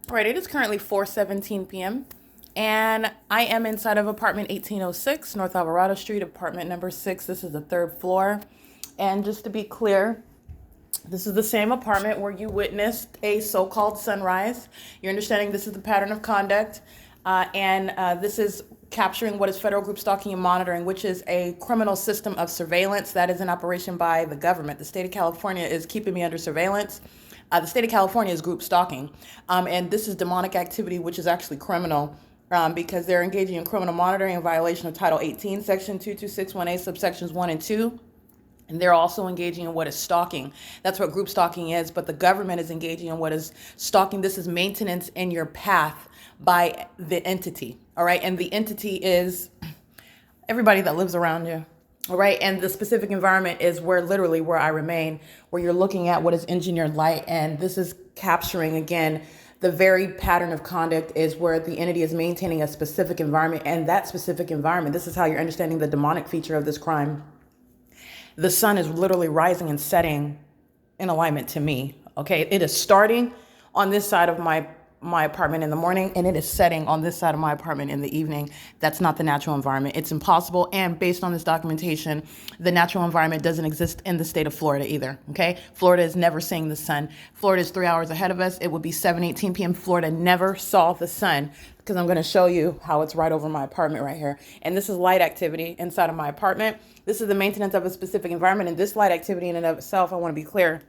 All right, it is currently 4:17 p.m. and I am inside of apartment 1806, North Alvarado Street, apartment number 6. This is the third floor. And just to be clear, this is the same apartment where you witnessed a so-called sunrise. You're understanding this is the pattern of conduct, and this is capturing what is federal group stalking and monitoring, which is a criminal system of surveillance that is in operation by the government. The state of California is keeping me under surveillance. The state of California is group stalking, and this is demonic activity, which is actually criminal because they're engaging in criminal monitoring in violation of Title 18, Section 22618, subsections 1 and 2. And they're also engaging in what is stalking. That's what group stalking is, but the government is engaging in what is stalking. This is maintenance in your path by the entity, all right? And the entity is everybody that lives around you, all right? And the specific environment is where literally where I remain, where you're looking at what is engineered light. And this is capturing, again, the very pattern of conduct is where the entity is maintaining a specific environment. And that specific environment, this is how you're understanding the demonic feature of this crime. The sun is literally rising and setting in alignment to me, okay? It is starting on this side of my apartment in the morning, and it is setting on this side of my apartment in the evening. That's not the natural environment. It's impossible, and based on this documentation, the natural environment doesn't exist in the state of Florida either, okay? Florida is never seeing the sun. Florida is 3 hours ahead of us. It would be 7:18 p.m. Florida never saw the sun, because I'm going to show you how it's right over my apartment right here. And this is light activity inside of my apartment. This is the maintenance of a specific environment. And this light activity in and of itself, I want to be clear,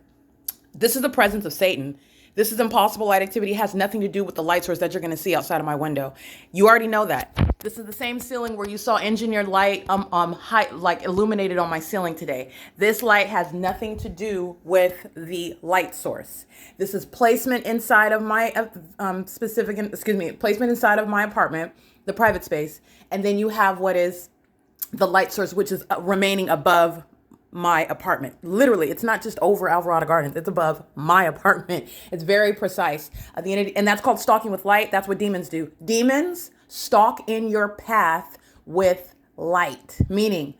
this is the presence of Satan. This is impossible light activity. It has nothing to do with the light source that you're going to see outside of my window. You already know that. This is the same ceiling where you saw engineered light like illuminated on my ceiling today. This light has nothing to do with the light source. This is placement inside of my placement inside of my apartment, the private space. And then you have what is the light source, which is remaining above my apartment. Literally, it's not just over Alvarado Gardens. It's above my apartment. It's very precise. And that's called stalking with light. That's what demons do. Demons stalk in your path with light, meaning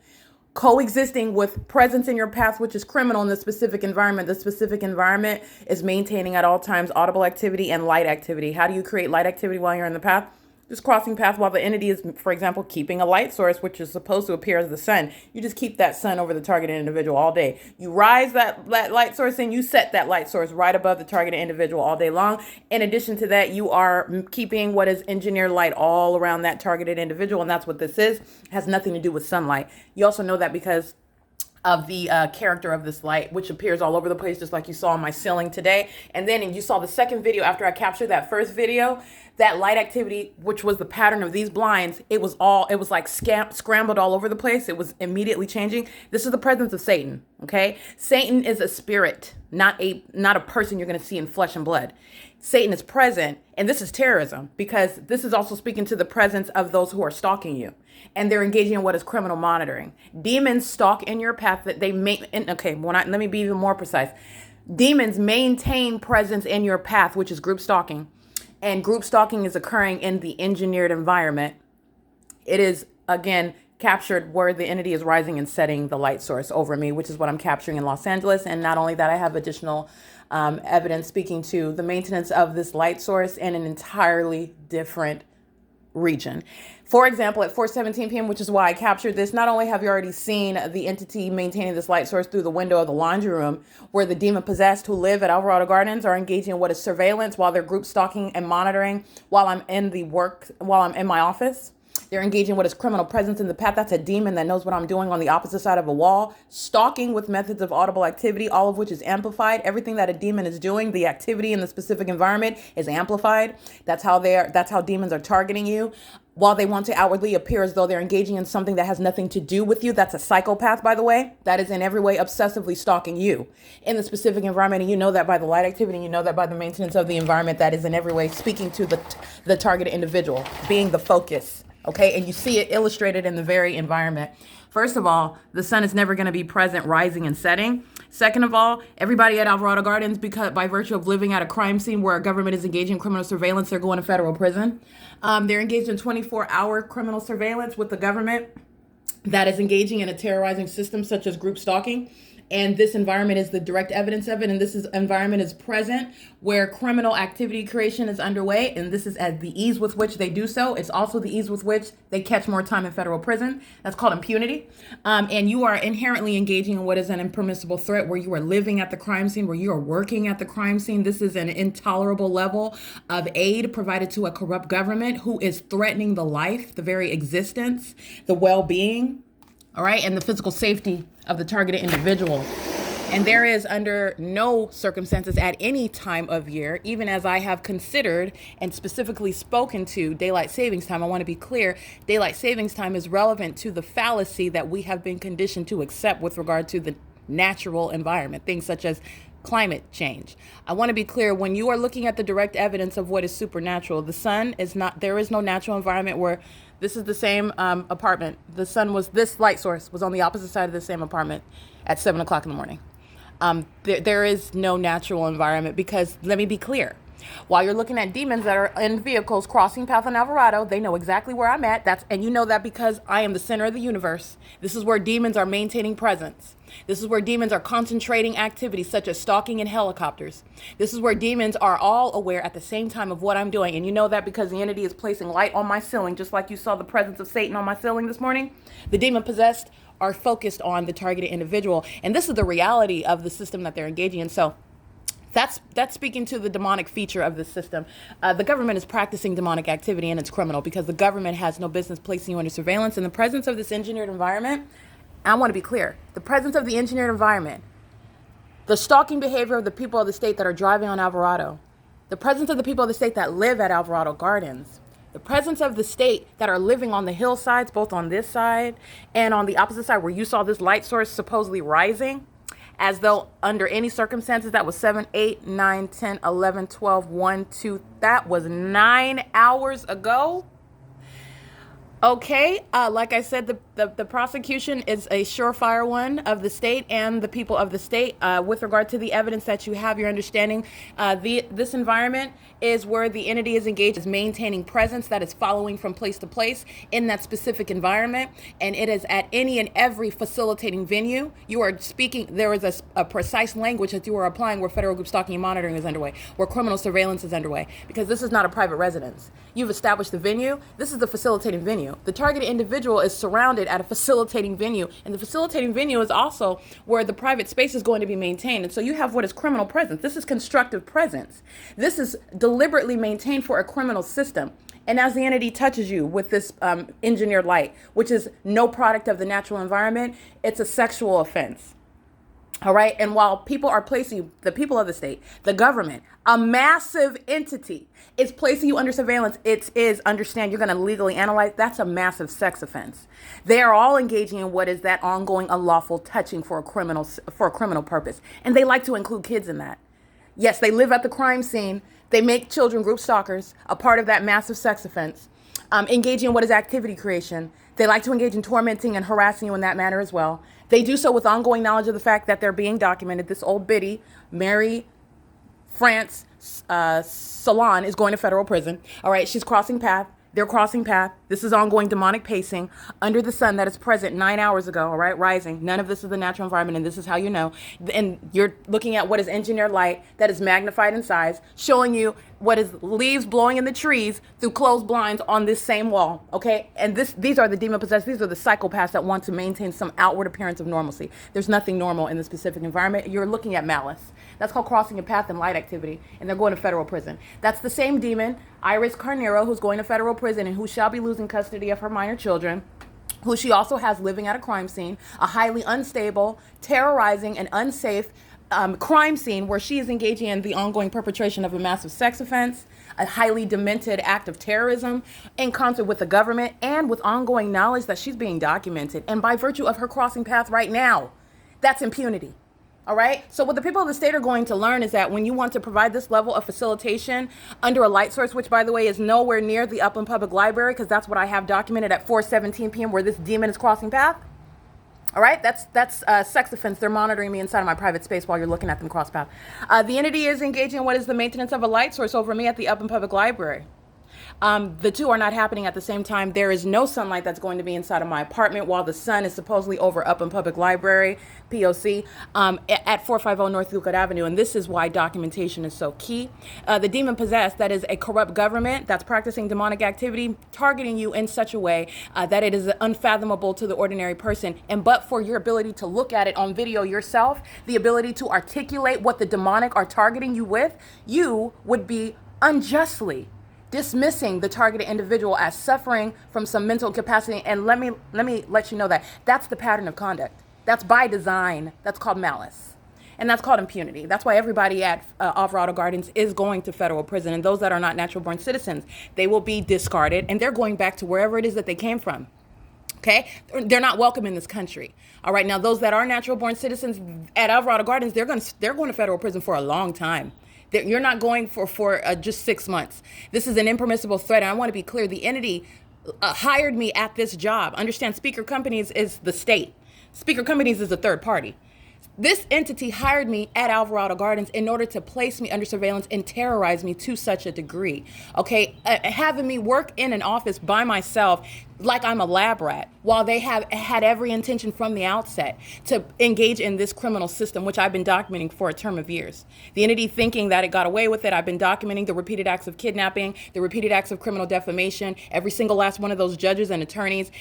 coexisting with presence in your path, which is criminal in the specific environment. The specific environment is maintaining at all times audible activity and light activity. How do you create light activity while you're in the path? Just crossing path while the entity is, for example, keeping a light source, which is supposed to appear as the sun. You just keep that sun over the targeted individual all day. You rise that light source and you set that light source right above the targeted individual all day long. In addition to that, you are keeping what is engineered light all around that targeted individual. And that's what this is. It has nothing to do with sunlight. You also know that because of the character of this light, which appears all over the place, just like you saw on my ceiling today. And then you saw the second video after I captured that first video, that light activity, which was the pattern of these blinds, it was like scrambled all over the place. It was immediately changing. This is the presence of Satan, okay? Satan is a spirit, not a person you're going to see in flesh and blood. Satan is present, and this is terrorism, because this is also speaking to the presence of those who are stalking you. And they're engaging in what is criminal monitoring. Demons stalk in your path that they let me be even more precise. Demons maintain presence in your path, which is group stalking. And group stalking is occurring in the engineered environment. It is, again, captured where the entity is rising and setting the light source over me, which is what I'm capturing in Los Angeles. And not only that, I have additional evidence speaking to the maintenance of this light source in an entirely different region. For example, at 4:17 p.m., which is why I captured this, not only have you already seen the entity maintaining this light source through the window of the laundry room, where the demon possessed who live at Alvarado Gardens are engaging in what is surveillance while they're group stalking and monitoring while I'm in my office. They're engaging what is criminal presence in the path. That's a demon that knows what I'm doing on the opposite side of a wall. Stalking with methods of audible activity, all of which is amplified. Everything that a demon is doing, the activity in the specific environment is amplified. That's how demons are targeting you. While they want to outwardly appear as though they're engaging in something that has nothing to do with you. That's a psychopath, by the way. That is in every way obsessively stalking you in the specific environment. And you know that by the light activity. And you know that by the maintenance of the environment that is in every way speaking to the targeted individual, being the focus. Okay, and you see it illustrated in the very environment. First of all, the sun is never going to be present rising and setting. Second of all, everybody at Alvarado Gardens, because by virtue of living at a crime scene where a government is engaging in criminal surveillance, they're going to federal prison. They're engaged in 24-hour criminal surveillance with the government that is engaging in a terrorizing system such as group stalking. And this environment is the direct evidence of it. And this environment is present where criminal activity creation is underway. And this is at the ease with which they do so. It's also the ease with which they catch more time in federal prison. That's called impunity. And you are inherently engaging in what is an impermissible threat, where you are living at the crime scene, where you are working at the crime scene. This is an intolerable level of aid provided to a corrupt government who is threatening the life, the very existence, the well-being, all right, and the physical safety of the targeted individual. And there is under no circumstances at any time of year, even as I have considered and specifically spoken to daylight savings time, I want to be clear, daylight savings time is relevant to the fallacy that we have been conditioned to accept with regard to the natural environment, things such as climate change. I want to be clear, when you are looking at the direct evidence of what is supernatural, the sun is not, there is no natural environment where this is the same apartment. The sun was, this light source was on the opposite side of the same apartment at 7 o'clock in the morning. There is no natural environment, because let me be clear. While you're looking at demons that are in vehicles crossing path on Alvarado, they know exactly where I'm at. And you know that because I am the center of the universe. This is where demons are maintaining presence. This is where demons are concentrating activities such as stalking in helicopters. This is where demons are all aware at the same time of what I'm doing. And you know that because the entity is placing light on my ceiling, just like you saw the presence of Satan on my ceiling this morning. The demon possessed are focused on the targeted individual. And this is the reality of the system that they're engaging in. So that's speaking to the demonic feature of the system. The government is practicing demonic activity, and it's criminal because the government has no business placing you under surveillance. In the presence of this engineered environment, I want to be clear, the presence of the engineered environment, the stalking behavior of the people of the state that are driving on Alvarado, the presence of the people of the state that live at Alvarado Gardens, the presence of the state that are living on the hillsides, both on this side and on the opposite side where you saw this light source supposedly rising, as though under any circumstances, that was 7, 8, 9, 10, 11, 12, 1, 2, that was 9 hours ago. Okay, like I said, the prosecution is a surefire one of the state and the people of the state. With regard to the evidence that you have, your understanding, this environment is where the entity is engaged, is maintaining presence that is following from place to place in that specific environment. And it is at any and every facilitating venue. You are speaking, there is a precise language that you are applying where federal group stalking and monitoring is underway, where criminal surveillance is underway, because this is not a private residence. You've established the venue. This is the facilitating venue. The targeted individual is surrounded at a facilitating venue, and the facilitating venue is also where the private space is going to be maintained. And so you have what is criminal presence. This is constructive presence. This is deliberately maintained for a criminal system. And as the entity touches you with this engineered light, which is no product of the natural environment, it's a sexual offense. All right. And while people are placing, the people of the state, the government, a massive entity is placing you under surveillance, it is, understand, you're going to legally analyze, that's a massive sex offense. They are all engaging in what is that ongoing unlawful touching for a criminal purpose. And they like to include kids in that. Yes, they live at the crime scene. They make children group stalkers a part of that massive sex offense. Engaging in what is activity creation. They like to engage in tormenting and harassing you in that manner as well. They do so with ongoing knowledge of the fact that they're being documented. This old biddy, Mary France Salon, is going to federal prison. All right, she's crossing path. They're crossing path. This is ongoing demonic pacing under the sun that is present 9 hours ago, all right, rising. None of this is the natural environment, and this is how you know. And you're looking at what is engineered light that is magnified in size, showing you what is leaves blowing in the trees through closed blinds on this same wall, okay? And these are the demon-possessed. These are the psychopaths that want to maintain some outward appearance of normalcy. There's nothing normal in the specific environment. You're looking at malice. That's called crossing a path and light activity, and they're going to federal prison. That's the same demon, Iris Carnero, who's going to federal prison and who shall be losing custody of her minor children, who she also has living at a crime scene, a highly unstable, terrorizing, and unsafe crime scene where she is engaging in the ongoing perpetration of a massive sex offense, a highly demented act of terrorism in concert with the government, and with ongoing knowledge that she's being documented. And by virtue of her crossing path right now, that's impunity. All right. So what the people of the state are going to learn is that when you want to provide this level of facilitation under a light source, which, by the way, is nowhere near the Upland Public Library, because that's what I have documented at 4:17 p.m. where this demon is crossing path. All right. That's sex offense. They're monitoring me inside of my private space while you're looking at them cross path. The entity is engaging in what is the maintenance of a light source over me at the Upland Public Library. The two are not happening at the same time. There is no sunlight that's going to be inside of my apartment while the sun is supposedly over up in Public Library, P.O.C., at 450 North Euclid Avenue. And this is why documentation is so key. The demon possessed, that is a corrupt government that's practicing demonic activity, targeting you in such a way that it is unfathomable to the ordinary person. And but for your ability to look at it on video yourself, the ability to articulate what the demonic are targeting you with, you would be unjustly dismissing the targeted individual as suffering from some mental capacity. And let me let you know that that's the pattern of conduct. That's by design. That's called malice. And that's called impunity. That's why everybody at Alvarado Gardens is going to federal prison. And those that are not natural born citizens, they will be discarded and they're going back to wherever it is that they came from. Okay? They're not welcome in this country. All right. Now, those that are natural born citizens at Alvarado Gardens, they're going to federal prison for a long time. You're not going for just 6 months. This is an impermissible threat. And I want to be clear. The entity hired me at this job. Understand, Speaker Companies is the state. Speaker Companies is a third party. This entity hired me at Alvarado Gardens in order to place me under surveillance and terrorize me to such a degree. Okay, having me work in an office by myself like I'm a lab rat, while they have had every intention from the outset to engage in this criminal system, which I've been documenting for a term of years. The entity thinking that it got away with it, I've been documenting the repeated acts of kidnapping, the repeated acts of criminal defamation. Every single last one of those judges and attorneys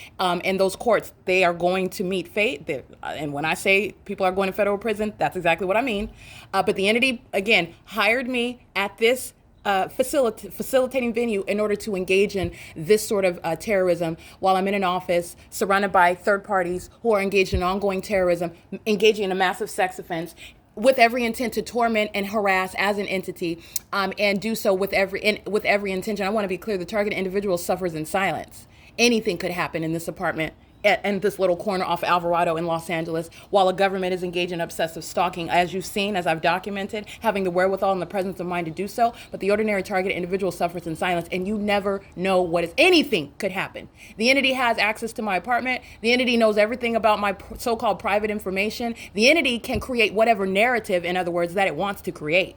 in those courts, they are going to meet fate. And when I say people are going to federal prison, that's exactly what I mean. But the entity, again, hired me at this facilitating venue in order to engage in this sort of terrorism while I'm in an office surrounded by third parties who are engaged in ongoing terrorism, engaging in a massive sex offense with every intent to torment and harass as an entity, and do so with every intention. I want to be clear, the targeted individual suffers in silence. Anything could happen in this apartment and this little corner off Alvarado in Los Angeles, while a government is engaged in obsessive stalking, as you've seen, as I've documented, having the wherewithal and the presence of mind to do so. But the ordinary targeted individual suffers in silence, and you never know anything could happen. The entity has access to my apartment. The entity knows everything about my so-called private information. The entity can create whatever narrative, in other words, that it wants to create.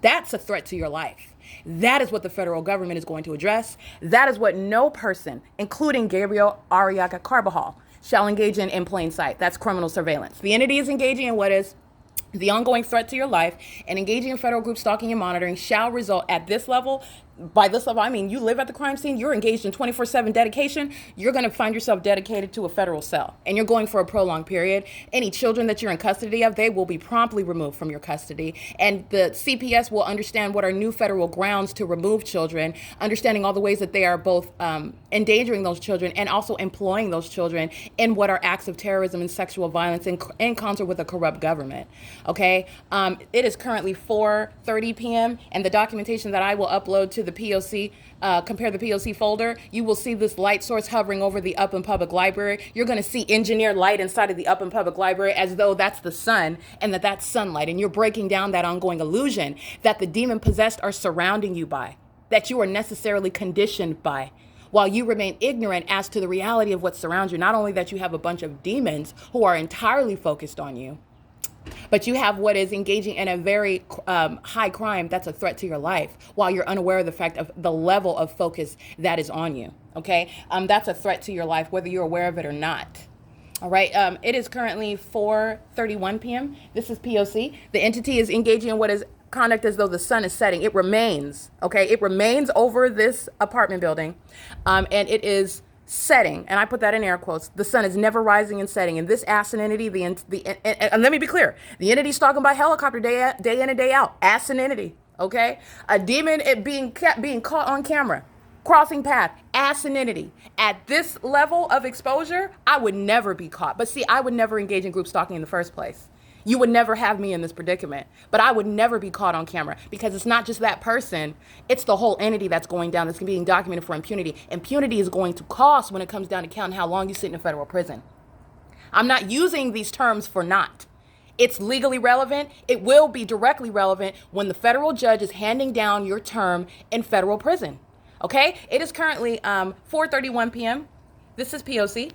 That's a threat to your life. That is what the federal government is going to address. That is what no person, including Gabriel Arriaga Carbajal, shall engage in plain sight. That's criminal surveillance. The entity is engaging in what is the ongoing threat to your life, and engaging in federal group stalking and monitoring shall result at this level. By this level, I mean you live at the crime scene, you're engaged in 24/7 dedication, you're going to find yourself dedicated to a federal cell, and you're going for a prolonged period. Any children that you're in custody of, they will be promptly removed from your custody, and the CPS will understand what are new federal grounds to remove children, understanding all the ways that they are both endangering those children and also employing those children in what are acts of terrorism and sexual violence in concert with a corrupt government. Okay, it is currently 4:30 p.m. and the documentation that I will upload to the P.O.C., compare the P.O.C. folder, you will see this light source hovering over the Up and Public Library. You're going to see engineered light inside of the Up and Public Library as though that's the sun and that's sunlight. And you're breaking down that ongoing illusion that the demon possessed are surrounding you by, that you are necessarily conditioned by, while you remain ignorant as to the reality of what surrounds you. Not only that you have a bunch of demons who are entirely focused on you, but you have what is engaging in a very high crime that's a threat to your life, while you're unaware of the fact of the level of focus that is on you. Okay, that's a threat to your life, whether you're aware of it or not. All right, it is currently 4:31 p.m. This is P.O.C. The entity is engaging in what is conduct as though the sun is setting. It remains, okay? It remains over this apartment building, and it is setting, and I put that in air quotes. The sun is never rising and setting. And this asset entity, and let me be clear, the entity stalking by helicopter day in and day out. Asset entity, okay? A demon being caught on camera, crossing path, asset entity. At this level of exposure, I would never be caught. But see, I would never engage in group stalking in the first place. You would never have me in this predicament, but I would never be caught on camera, because it's not just that person, it's the whole entity that's going down, that's being documented for impunity. Impunity is going to cost when it comes down to counting how long you sit in a federal prison. I'm not using these terms for naught. It's legally relevant. It will be directly relevant when the federal judge is handing down your term in federal prison. Okay? It is currently 4:31 p.m. This is P.O.C.